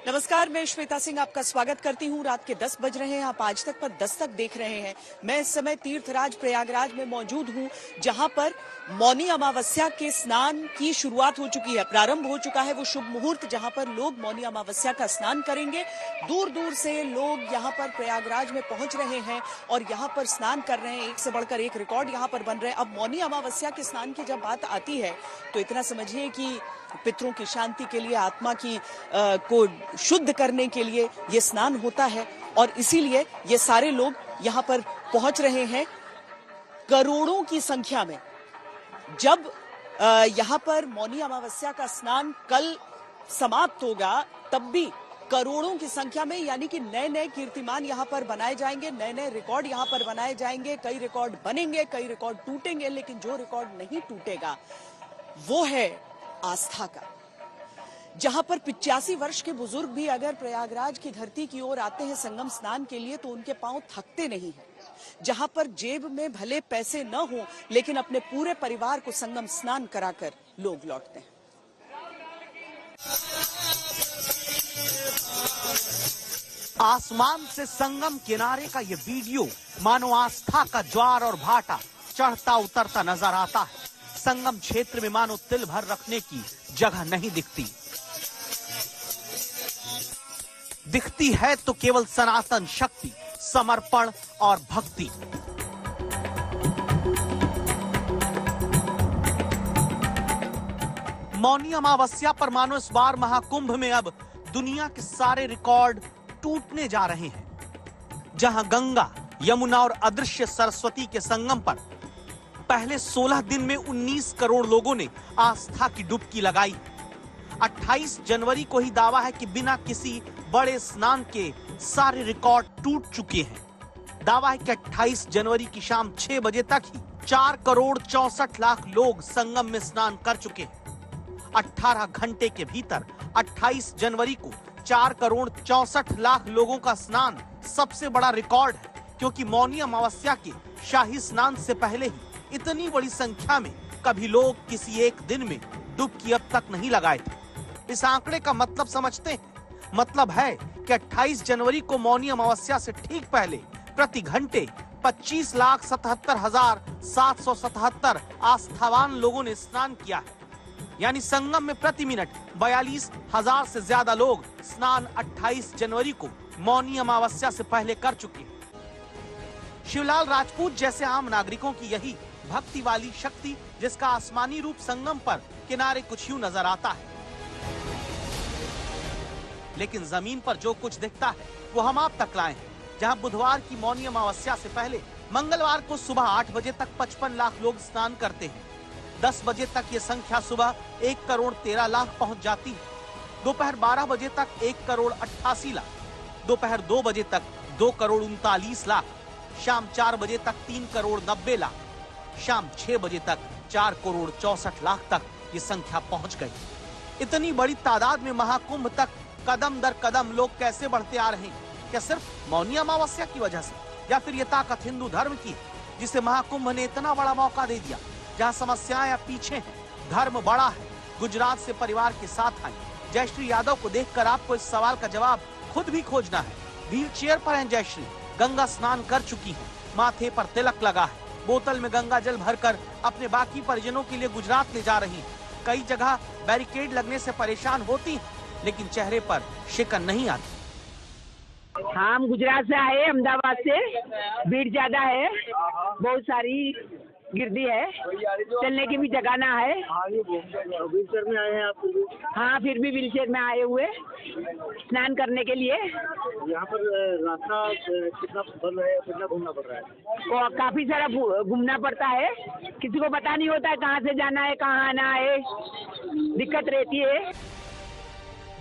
नमस्कार, मैं श्वेता सिंह आपका स्वागत करती हूं। रात के 10 बज रहे हैं, आप आज तक पर दस्तक देख रहे हैं। मैं इस समय तीर्थराज प्रयागराज में मौजूद हूं, जहां पर मौनी अमावस्या के स्नान की शुरुआत हो चुकी है, प्रारंभ हो चुका है वो शुभ मुहूर्त, जहां पर लोग मौनी अमावस्या का स्नान करेंगे। दूर दूर से लोग यहां पर प्रयागराज में पहुंच रहे हैं और यहां पर स्नान कर रहे हैं। एक से बढ़कर एक रिकॉर्ड यहां पर बन रहे हैं। अब मौनी अमावस्या के स्नान की जब बात आती है तो इतना समझिए कि पितरों की शांति के लिए, आत्मा की को शुद्ध करने के लिए ये स्नान होता है और इसीलिए ये सारे लोग यहाँ पर पहुंच रहे हैं करोड़ों की संख्या में। जब यहाँ पर मौनी अमावस्या का स्नान कल समाप्त होगा तब भी करोड़ों की संख्या में, यानी कि नए नए कीर्तिमान यहाँ पर बनाए जाएंगे, नए नए रिकॉर्ड यहाँ पर बनाए जाएंगे। कई रिकॉर्ड बनेंगे, कई रिकॉर्ड टूटेंगे, लेकिन जो रिकॉर्ड नहीं टूटेगा वो है आस्था का। जहां पर 85 वर्ष के बुजुर्ग भी अगर प्रयागराज की धरती की ओर आते हैं संगम स्नान के लिए तो उनके पांव थकते नहीं हैं। जहां पर जेब में भले पैसे न हो लेकिन अपने पूरे परिवार को संगम स्नान कराकर लोग लौटते हैं। आसमान से संगम किनारे का ये वीडियो मानो आस्था का ज्वार और भाटा चढ़ता उतरता नजर आता है। संगम क्षेत्र में मानो तिल भर रखने की जगह नहीं दिखती है तो केवल सनातन शक्ति, समर्पण और भक्ति। मौनी अमावस्या पर मानो इस बार महाकुंभ में अब दुनिया के सारे रिकॉर्ड टूटने जा रहे हैं। जहां गंगा, यमुना और अदृश्य सरस्वती के संगम पर पहले 16 दिन में 19 करोड़ लोगों ने आस्था की डुबकी लगाई। 28 जनवरी को ही दावा है कि बिना किसी बड़े स्नान के सारे रिकॉर्ड टूट चुके हैं। दावा है कि 28 जनवरी की शाम 6 बजे तक ही 4 करोड़ 64 लाख लोग संगम में स्नान कर चुके हैं। 18 घंटे के भीतर 28 जनवरी को 4 करोड़ 64 लाख लोगों का स्नान सबसे बड़ा रिकॉर्ड है, क्योंकि मौनी अमावस्या के शाही स्नान से पहले ही इतनी बड़ी संख्या में कभी लोग किसी एक दिन में डुबकी अब तक नहीं लगाए थे। इस आंकड़े का मतलब समझते हैं। मतलब है कि 28 जनवरी को मौनी अमावस्या से ठीक पहले प्रति घंटे 25,77,777 आस्थावान लोगों ने स्नान किया है। यानी संगम में प्रति मिनट 42,000 से ज्यादा लोग स्नान 28 जनवरी को मौनी अमावस्या से पहले कर चुके हैं। शिवलाल राजपूत जैसे आम नागरिकों की यही भक्ति वाली शक्ति, जिसका आसमानी रूप संगम पर किनारे कुछ यूं नजर आता है, लेकिन जमीन पर जो कुछ दिखता है वो हम आप तक लाए हैं। जहां बुधवार की मौनी अमावस्या से पहले मंगलवार को सुबह 8 बजे तक 55 लाख लोग स्नान करते हैं। 10 बजे तक ये संख्या सुबह 1 करोड़ 13 लाख पहुंच जाती है। दोपहर 12 बजे तक 1 करोड़ 88 लाख, दोपहर 2 बजे तक 2 करोड़ 39 लाख, शाम 4 बजे तक 3 करोड़ 90 लाख, शाम 6 बजे तक 4 करोड़ 64 लाख तक ये संख्या पहुंच गई। इतनी बड़ी तादाद में महाकुंभ तक कदम दर कदम लोग कैसे बढ़ते आ रहे हैं? क्या सिर्फ मौनी अमावस्या की वजह से, या फिर ये ताकत हिंदू धर्म की, जिसे महाकुंभ ने इतना बड़ा मौका दे दिया? जहां समस्याएं पीछे हैं, धर्म बड़ा है। गुजरात से परिवार के साथ आई जयश्री यादव को देखकर आपको इस सवाल का जवाब खुद भी खोजना है। व्हील चेयर पर हैं जयश्री, गंगा स्नान कर चुकी है, माथे पर तिलक लगा है, बोतल में गंगा जल भरकर अपने बाकी परिजनों के लिए गुजरात ले जा रही है। कई जगह बैरिकेड लगने से परेशान होती है, लेकिन चेहरे पर शिकन नहीं आती। हम गुजरात से आए, अहमदाबाद से। भीड़ ज्यादा है, बहुत सारी गिरदी है, चलने की भी जगह ना है। व्हील चेयर में आए हैं आप? हाँ, फिर भी व्हील चेयर में आए हुए स्नान करने के लिए। यहाँ पर रास्ता कितना बंद है, कितना घूमना पड़ रहा है? और काफी सारा घूमना पड़ता है, किसी को पता नहीं होता है कहाँ से जाना है, कहाँ आना है, दिक्कत रहती है।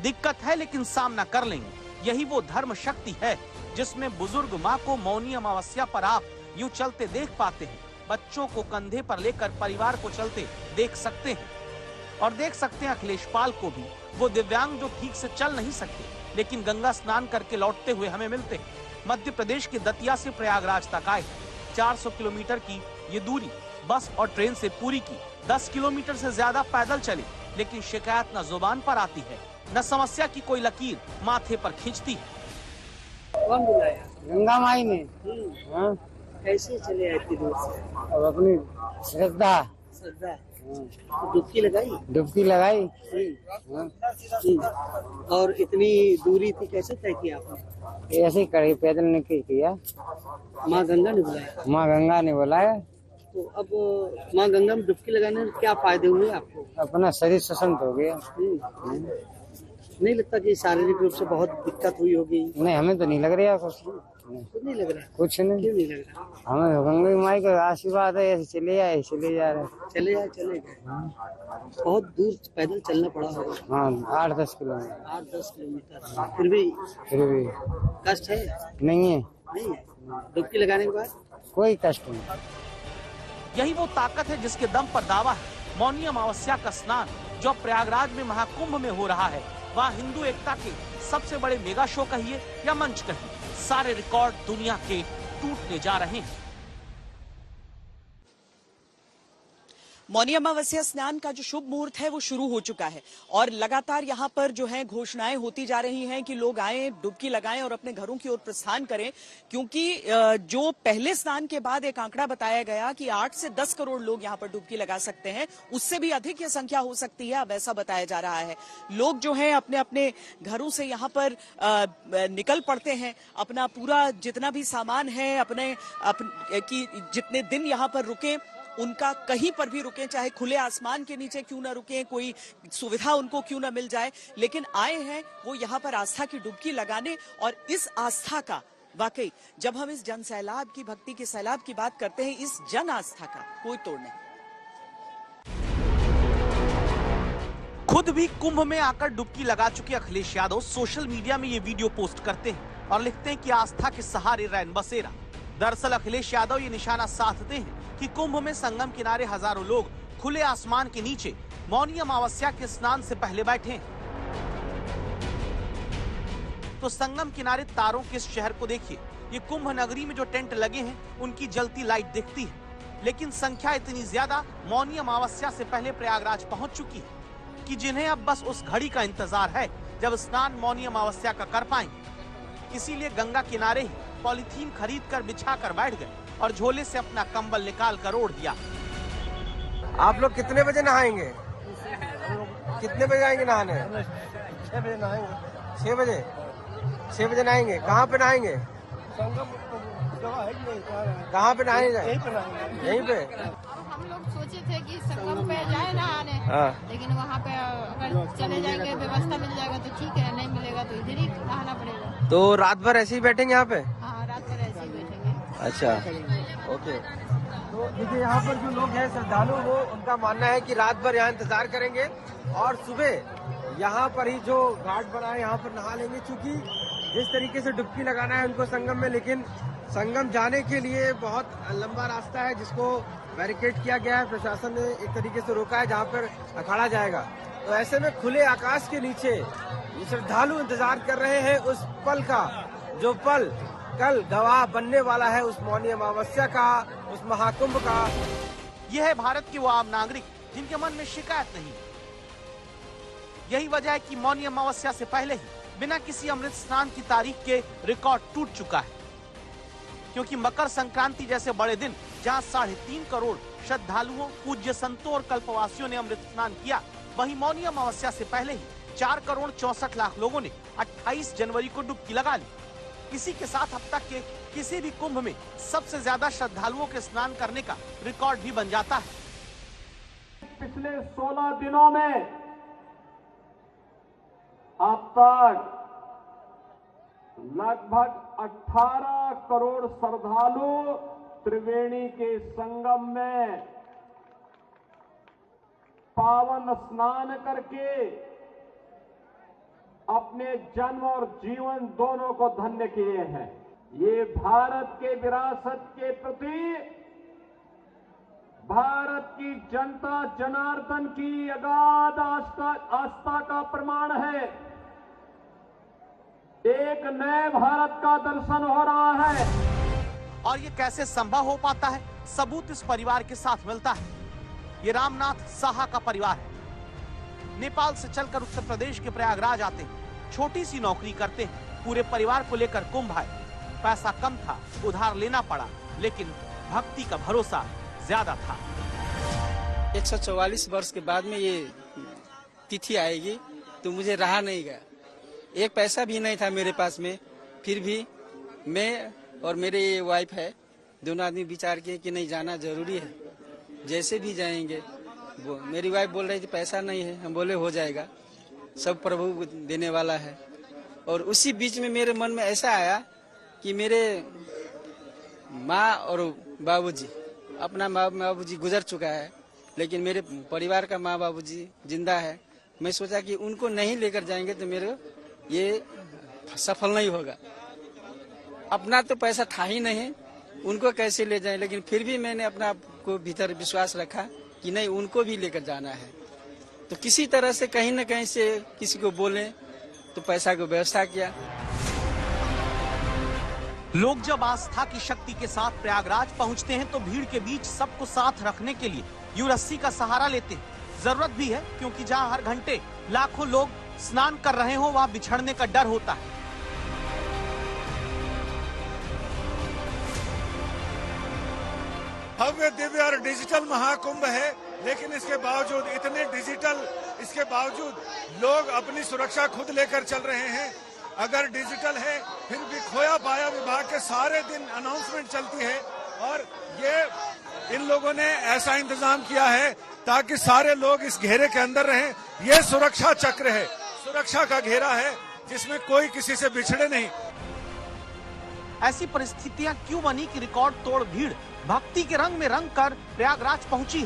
दिक्कत है लेकिन सामना कर लेंगे। यही वो धर्म शक्ति है जिसमें बुजुर्ग माँ को मौनी अमावस्या पर आप यूं चलते देख पाते हैं। बच्चों को कंधे पर लेकर परिवार को चलते देख सकते हैं। और देख सकते हैं अखिलेश पाल को भी, वो दिव्यांग जो ठीक से चल नहीं सकते लेकिन गंगा स्नान करके लौटते हुए हमें मिलते हैं। मध्य प्रदेश के दतिया से प्रयागराज तक आए। 400 किलोमीटर की ये दूरी बस और ट्रेन से पूरी की। 10 किलोमीटर से ज्यादा पैदल चले, लेकिन शिकायत न जुबान पर आती है न समस्या की कोई लकीर माथे पर खींचती है। कौन बुलाया? गंगा माई ने। हाँ, कैसे चले आए इतनी दूर से? अब अपनी श्रद्धा श्रद्धा तो डुबकी लगाई? डुबकी लगाई। हाँ, और इतनी दूरी थी, कैसे तय किया आपने? ऐसे ही कड़ी पैदल निकल किया। माँ गंगा ने बुलाया? माँ गंगा ने बुलाया। तो अब माँ गंगा में डुबकी लगाने में क्या फायदे हुए आपको? अपना शरीर सशक्त हो गया। नहीं लगता कि शारीरिक रूप से बहुत दिक्कत हुई होगी? नहीं, हमें तो नहीं लग रहा कुछ। कुछ नहीं लग रहा? कुछ नहीं। क्यों नहीं लग रहा? हमें गंगा माई का आशीर्वाद है, ऐसे चले आए चले जा रहे। चले गए। बहुत दूर पैदल चलना पड़ा होगा। हाँ, 8-10 किलोमीटर। 8-10 किलोमीटर। फिर भी कष्ट है? नहीं है। नहीं है। डुबकी लगाने के बाद कोई कष्ट नहीं। यही वो ताकत है जिसके दम पर दावा है मौनी अमावस्या का स्नान जो प्रयागराज में महाकुंभ में हो रहा है, वहाँ हिंदू एकता के सबसे बड़े मेगा शो कहिए या मंच कहिए, सारे रिकॉर्ड दुनिया के टूटने जा रहे हैं। मौनी अमावस्या स्नान का जो शुभ मुहूर्त है वो शुरू हो चुका है और लगातार यहाँ पर जो है घोषणाएं होती जा रही हैं कि लोग आएं, डुबकी लगाएं और अपने घरों की ओर प्रस्थान करें, क्योंकि जो पहले स्नान के बाद एक आंकड़ा बताया गया कि 8 से 10 करोड़ लोग यहाँ पर डुबकी लगा सकते हैं, उससे भी अधिक ये संख्या हो सकती है, अब ऐसा बताया जा रहा है। लोग जो है अपने अपने घरों से यहाँ पर निकल पड़ते हैं, अपना पूरा जितना भी सामान है अपने की जितने दिन यहाँ पर रुके उनका कहीं पर भी रुके, चाहे खुले आसमान के नीचे क्यों ना रुके, कोई सुविधा उनको क्यों ना मिल जाए, लेकिन आए हैं वो यहाँ पर आस्था की डुबकी लगाने। और इस आस्था का वाकई जब हम इस जन सैलाब की, भक्ति के सैलाब की बात करते हैं, इस जन आस्था का कोई तोड़ नहीं। खुद भी कुंभ में आकर डुबकी लगा चुके अखिलेश यादव सोशल मीडिया में ये वीडियो पोस्ट करते हैं और लिखते हैं कि आस्था के सहारे रैन बसेरा। दरअसल अखिलेश यादव ये निशाना साधते हैं कि कुंभ में संगम किनारे हजारों लोग खुले आसमान के नीचे मौनी अमावस्या के स्नान से पहले बैठे हैं। तो संगम किनारे तारों के इस शहर को देखिए, ये कुंभ नगरी में जो टेंट लगे हैं उनकी जलती लाइट दिखती है, लेकिन संख्या इतनी ज्यादा मौनी अमावस्या से पहले प्रयागराज पहुंच चुकी है कि जिन्हें अब बस उस घड़ी का इंतजार है जब स्नान मौनी अमावस्या का कर पाएंगे। इसीलिए गंगा किनारे ही पॉलीथीन खरीद कर बिछा कर बैठ गए और झोले से अपना कंबल निकाल कर ओढ़ दिया। आप लोग कितने बजे नहाएंगे? कितने बजे आएंगे नहाने? 6 बजे नहाएंगे। 6 बजे? 6 बजे नहाएंगे। कहाँ पे नहाएंगे? कहाँ पे नहाएंगे? यहीं पे। हम लोग सोचे थे कि संगम पे जाए नहाने, लेकिन वहाँ पे अगर चले जाएंगे व्यवस्था मिल जाएगा तो ठीक है, नहीं मिलेगा तो इधर ही नहाना पड़ेगा। तो रात भर ऐसे ही बैठेंगे यहाँ पे? हाँ, रात भर ऐसे ही बैठेंगे। अच्छा, ओके। तो देखिए यहाँ पर जो लोग हैं श्रद्धालु, वो उनका मानना है कि रात भर यहाँ इंतजार करेंगे और सुबह यहाँ पर ही जो घाट बना है यहाँ पर नहा लेंगे, क्योंकि जिस तरीके से डुबकी लगाना है उनको संगम में, लेकिन संगम जाने के लिए बहुत लंबा रास्ता है जिसको बैरिकेड किया गया है, प्रशासन ने एक तरीके से रोका है जहाँ पर अखाड़ा जाएगा। तो ऐसे में खुले आकाश के नीचे ये श्रद्धालु इंतजार कर रहे हैं उस पल का, जो पल कल गवाह बनने वाला है उस मौनी अमावस्या का, उस महाकुंभ का। यह है भारत के वो आम नागरिक जिनके मन में शिकायत नहीं। यही वजह है कि मौनी अमावस्या से पहले ही बिना किसी अमृत स्नान की तारीख के रिकॉर्ड टूट चुका है, क्योंकि मकर संक्रांति जैसे बड़े दिन जहां 3.5 करोड़ श्रद्धालुओं, पूज्य संतों और कल्पवासियों ने अमृत स्नान किया, वहीं मौनी अमावस्या से पहले ही 4 करोड़ 64 लाख लोगों ने 28 जनवरी को डुबकी लगा ली। इसी के साथ अब तक के किसी भी कुंभ में सबसे ज्यादा श्रद्धालुओं के स्नान करने का रिकॉर्ड भी बन जाता है। पिछले 16 दिनों में अब तक लगभग 18 करोड़ श्रद्धालु त्रिवेणी के संगम में पावन स्नान करके अपने जन्म और जीवन दोनों को धन्य किए हैं। ये भारत के विरासत के प्रति भारत की जनता जनार्दन की अगाध आस्था का प्रमाण है। एक नए भारत का दर्शन हो रहा है। और ये कैसे संभव हो पाता है, सबूत इस परिवार के साथ मिलता है। ये रामनाथ साहा का परिवार है। नेपाल से चलकर उत्तर प्रदेश के प्रयागराज आते हैं, छोटी सी नौकरी करते हैं, पूरे परिवार को लेकर कुंभ आए। पैसा कम था, उधार लेना पड़ा, लेकिन भक्ति का भरोसा ज्यादा था। 144 वर्ष के बाद में ये तिथि आएगी तो मुझे रहा नहीं गया। एक पैसा भी नहीं था मेरे पास में, फिर भी मैं और मेरे वाइफ है, दोनों आदमी विचार किए कि नहीं जाना जरूरी है, जैसे भी जाएंगे। मेरी वाइफ बोल रही थी पैसा नहीं है, हम बोले हो जाएगा, सब प्रभु देने वाला है। और उसी बीच में मेरे मन में ऐसा आया कि मेरे माँ और बाबूजी, अपना माँ बाबूजी गुजर चुका है, लेकिन मेरे परिवार का माँ बाबूजी जिंदा है। मैं सोचा कि उनको नहीं लेकर जाएंगे तो मेरे ये सफल नहीं होगा। अपना तो पैसा था ही नहीं, उनको कैसे ले जाएं, लेकिन फिर भी मैंने अपना को भीतर विश्वास रखा कि नहीं, उनको भी लेकर जाना है। तो किसी तरह से कहीं न कहीं से किसी को बोले तो पैसा की व्यवस्था किया। लोग जब आस्था की शक्ति के साथ प्रयागराज पहुंचते हैं तो भीड़ के बीच सबको साथ रखने के लिए यूं रस्सी का सहारा लेते हैं। जरूरत भी है, क्योंकि जहां हर घंटे लाखों लोग स्नान कर रहे हो वहां बिछड़ने का डर होता है। भव्य दिव्य और डिजिटल महाकुंभ है, लेकिन इसके बावजूद, इतने डिजिटल इसके बावजूद लोग अपनी सुरक्षा खुद लेकर चल रहे हैं। अगर डिजिटल है फिर भी खोया पाया विभाग के सारे दिन अनाउंसमेंट चलती है, और ये इन लोगों ने ऐसा इंतजाम किया है ताकि सारे लोग इस घेरे के अंदर रहें। ये सुरक्षा चक्र है, सुरक्षा का घेरा है, जिसमें कोई किसी से बिछड़े नहीं। ऐसी परिस्थितियां क्यों बनी कि रिकॉर्ड तोड़ भीड़ भक्ति के रंग में रंग कर प्रयागराज पहुंची?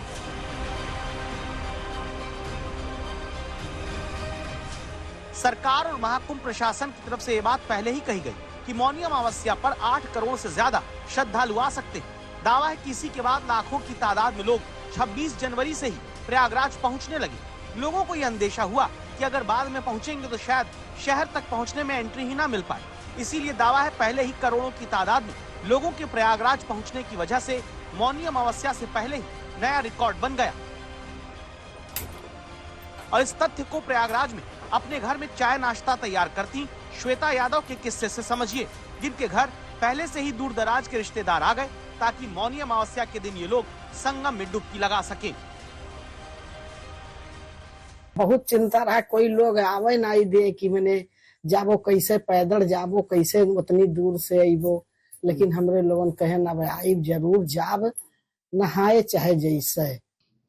सरकार और महाकुंभ प्रशासन की तरफ से ये बात पहले ही कही गई कि मौनी अमावस्या पर 8 करोड़ से ज्यादा श्रद्धालु आ सकते हैं। दावा है कि इसी के बाद लाखों की तादाद में लोग 26 जनवरी से ही प्रयागराज पहुंचने लगे। लोगों को यह अंदेशा हुआ कि अगर बाद में पहुंचेंगे तो शायद शहर तक पहुंचने में एंट्री ही ना मिल पाए। इसीलिए दावा है पहले ही करोड़ों की तादाद में लोगों के प्रयागराज पहुंचने की वजह से मौनी अमावस्या से पहले ही नया रिकॉर्ड बन गया। और इस तथ्य को प्रयागराज में अपने घर में चाय नाश्ता तैयार करती श्वेता यादव के किस्से से समझिए, जिनके घर पहले से ही दूर दराज के रिश्तेदार आ गए ताकि मौनी अमावस्या के दिन ये लोग संगम में डुबकी लगा सके। बहुत चिंता रहा, कोई लोग आवे ना दे कि मैंने जाबो कैसे, पैदल जाबो कैसे, उतनी दूर से आईबो। लेकिन हमरे लोगन कहे ना भाई आई जरूर जाब, नहाए चाहे जैसे।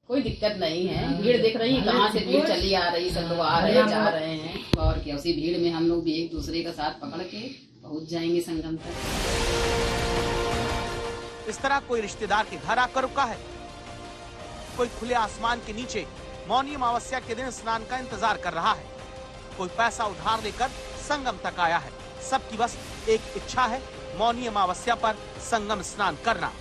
कोई दिक्कत नहीं है, भीड़ देख रही है कहाँ से भीड़ चली आ रही, सब लोग आ रहे जा रहे हैं, और क्या उसी भीड़ में हम लोग भी एक दूसरे का साथ पकड़ के पहुँच जाएंगे संगम तक। इस तरह कोई रिश्तेदार के घर आकर रुका है, कोई खुले आसमान के नीचे मौनी अमावस्या के दिन स्नान का इंतजार कर रहा है, कोई पैसा उधार लेकर संगम तक आया है। सबकी बस एक इच्छा है, मौनी अमावस्या पर संगम स्नान करना।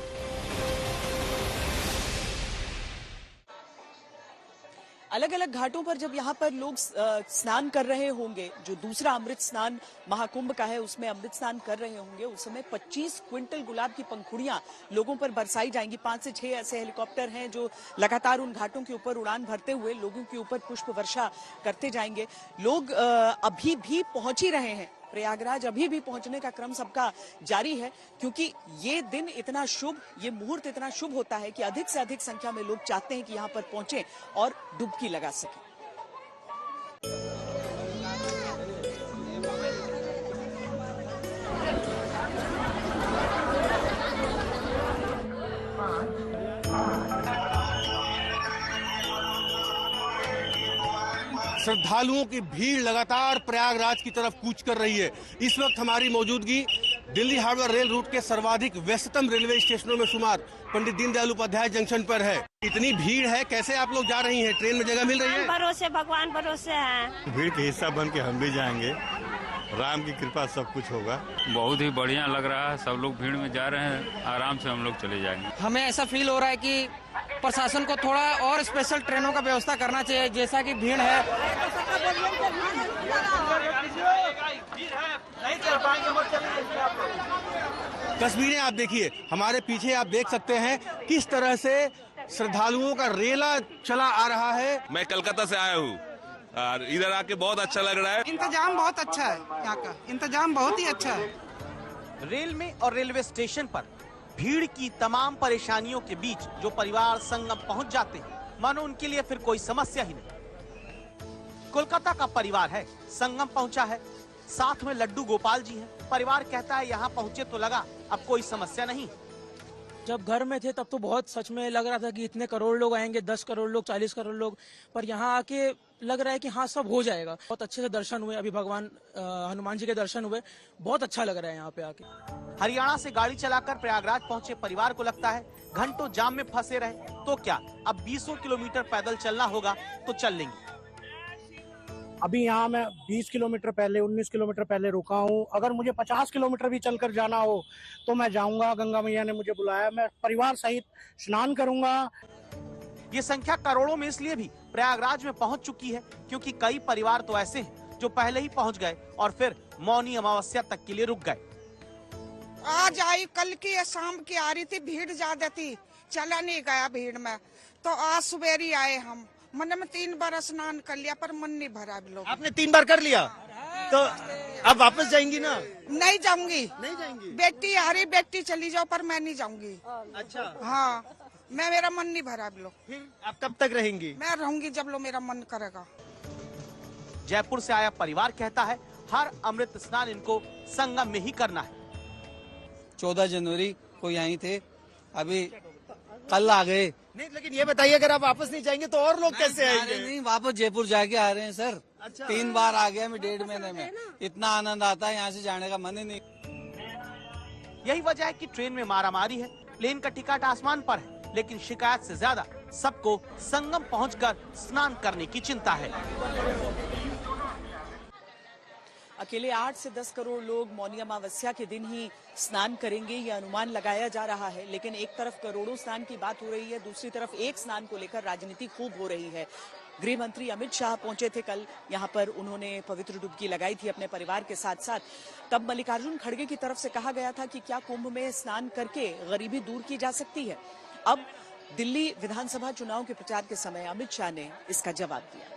अलग अलग घाटों पर जब यहाँ पर लोग स्नान कर रहे होंगे, जो दूसरा अमृत स्नान महाकुंभ का है उसमें अमृत स्नान कर रहे होंगे, उस समय 25 क्विंटल गुलाब की पंखुड़ियां लोगों पर बरसाई जाएंगी। 5 से 6 ऐसे हेलीकॉप्टर हैं जो लगातार उन घाटों के ऊपर उड़ान भरते हुए लोगों के ऊपर पुष्प वर्षा करते जाएंगे। लोग अभी भी पहुंच ही रहे हैं प्रयागराज, अभी भी पहुंचने का क्रम सबका जारी है, क्योंकि ये दिन इतना शुभ, ये मुहूर्त इतना शुभ होता है कि अधिक से अधिक संख्या में लोग चाहते हैं कि यहाँ पर पहुंचे और डुबकी लगा सकें। श्रद्धालुओं की भीड़ लगातार प्रयागराज की तरफ कूच कर रही है। इस वक्त हमारी मौजूदगी दिल्ली हावड़ा रेल रूट के सर्वाधिक व्यस्ततम रेलवे स्टेशनों में शुमार पंडित दीनदयाल उपाध्याय जंक्शन पर है। इतनी भीड़ है, कैसे आप लोग जा रही हैं? ट्रेन में जगह मिल रही है? भरोसे, भगवान भरोसे है। भीड़ के हिस्सा बन के हम भी जाएंगे, राम की कृपा सब कुछ होगा। बहुत ही बढ़िया लग रहा है, सब लोग भीड़ में जा रहे हैं, आराम से हम लोग चले जाएंगे। हमें ऐसा फील हो रहा है कि प्रशासन को थोड़ा और स्पेशल ट्रेनों का व्यवस्था करना चाहिए, जैसा कि भीड़ है। तस्वीरें आप देखिए, हमारे पीछे आप देख सकते हैं किस तरह से श्रद्धालुओं का रेला चला आ रहा है। मैं कलकत्ता से आया हूँ, और इधर आके बहुत अच्छा लग रहा है। इंतजाम बहुत अच्छा है, यहाँ का इंतजाम बहुत ही अच्छा है। रेल में और रेलवे स्टेशन पर भीड़ की तमाम परेशानियों के बीच जो परिवार संगम पहुंच जाते हैं, मानो उनके लिए फिर कोई समस्या ही नहीं। कोलकाता का परिवार है, संगम पहुंचा है, साथ में लड्डू गोपाल जी हैं। परिवार कहता है यहाँ पहुंचे तो लगा अब कोई समस्या नहीं। जब घर में थे तब तो बहुत सच में लग रहा था कि इतने करोड़ लोग आएंगे, 10 करोड़ लोग, 40 करोड़ लोग, पर यहाँ आके लग रहा है कि हाँ सब हो जाएगा। बहुत अच्छे से दर्शन हुए, अभी भगवान हनुमान जी के दर्शन हुए, बहुत अच्छा लग रहा है यहाँ पे आके। हरियाणा से गाड़ी चलाकर प्रयागराज पहुंचे परिवार को लगता है घंटों जाम में फंसे रहे तो क्या, अब 20 किलोमीटर पैदल चलना होगा तो चल लेंगे। अभी यहाँ मैं 20 किलोमीटर पहले, 19 किलोमीटर पहले रुका हूँ। अगर मुझे 50 किलोमीटर भी चलकर जाना हो तो मैं जाऊंगा। गंगा मैया ने मुझे बुलाया, मैं परिवार सहित स्नान करूंगा। ये संख्या करोड़ों में इसलिए भी प्रयागराज में पहुंच चुकी है क्योंकि कई परिवार तो ऐसे हैं जो पहले ही पहुंच गए और फिर मौनी अमावस्या तक के लिए रुक गए। आज आई, कल की शाम की आ रही थी, भीड़ ज्यादा थी, चला नहीं गया भीड़ में, तो आज सवेरे आए हम। मैंने 3 बार स्नान कर लिया पर मन नहीं भरा। लोग आपने 3 बार कर लिया तो अब वापस जाएंगी ना? नहीं जाऊंगी। नहीं जाएंगी? बेटी आ रही, बेटी चली जाओ पर मैं नहीं जाऊंगी। अच्छा। हाँ, मेरा मन नहीं भरा। लोग फिर आप कब तक रहेंगी? मैं रहूंगी जब लोग मेरा मन करेगा। जयपुर से आया परिवार कहता है हर अमृत स्नान इनको संगम में ही करना है। 14 जनवरी को यहीं थे, अभी कल आ गए। नहीं, लेकिन ये बताइए अगर आप वापस नहीं जाएंगे तो और लोग कैसे आएंगे? नहीं, वापस जयपुर जाके आ रहे हैं सर। अच्छा। 3 बार आ गया मैं 1.5 महीने में। इतना आनंद आता है, यहाँ से जाने का मन ही नहीं। यही वजह है कि ट्रेन में मारामारी है, प्लेन का टिकट आसमान पर है, लेकिन शिकायत से ज्यादा सबको संगम पहुंचकर स्नान करने की चिंता है। अकेले 8 से 10 करोड़ लोग मौनी अमावस्या के दिन ही स्नान करेंगे, ये अनुमान लगाया जा रहा है। लेकिन एक तरफ करोड़ों स्नान की बात हो रही है, दूसरी तरफ एक स्नान को लेकर राजनीति खूब हो रही है। गृह मंत्री अमित शाह पहुंचे थे कल यहाँ पर, उन्होंने पवित्र डुबकी लगाई थी अपने परिवार के साथ साथ। तब मल्लिकार्जुन खड़गे की तरफ से कहा गया था कि क्या कुंभ में स्नान करके गरीबी दूर की जा सकती है। अब दिल्ली विधानसभा चुनाव के प्रचार के समय अमित शाह ने इसका जवाब दिया।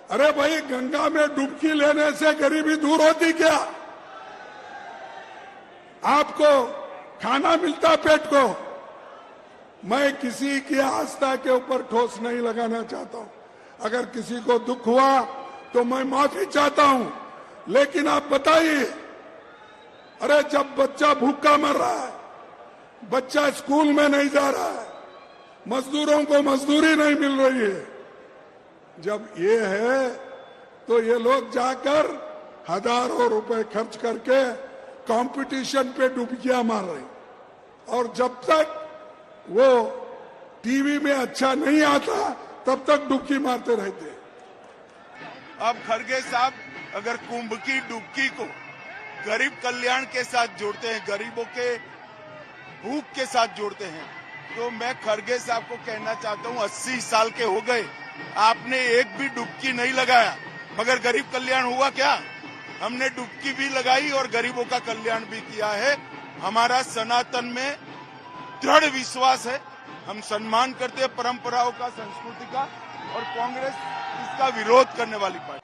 अरे भाई, गंगा में डुबकी लेने से गरीबी दूर होती क्या? आपको खाना मिलता पेट को। मैं किसी की आस्था के ऊपर ठोस नहीं लगाना चाहता हूं। अगर किसी को दुख हुआ तो मैं माफी चाहता हूं, लेकिन आप बताइए, अरे जब बच्चा भूखा मर रहा है, बच्चा स्कूल में नहीं जा रहा है, मजदूरों को मजदूरी नहीं मिल रही है, जब ये है तो ये लोग जाकर हजारों रुपए खर्च करके कंपटीशन पे डुबकियां मार रहे हैं। और जब तक वो टीवी में अच्छा नहीं आता तब तक डुबकी मारते रहते हैं। अब खड़गे साहब अगर कुंभ की डुबकी को गरीब कल्याण के साथ जोड़ते हैं, गरीबों के भूख के साथ जोड़ते हैं, तो मैं खड़गे साहब को कहना चाहता हूं 80 साल के हो गए, आपने एक भी डुबकी नहीं लगाया, मगर गरीब कल्याण हुआ क्या? हमने डुबकी भी लगाई और गरीबों का कल्याण भी किया है। हमारा सनातन में दृढ़ विश्वास है, हम सम्मान करते हैं परंपराओं का, संस्कृति का, और कांग्रेस इसका विरोध करने वाली पार्टी।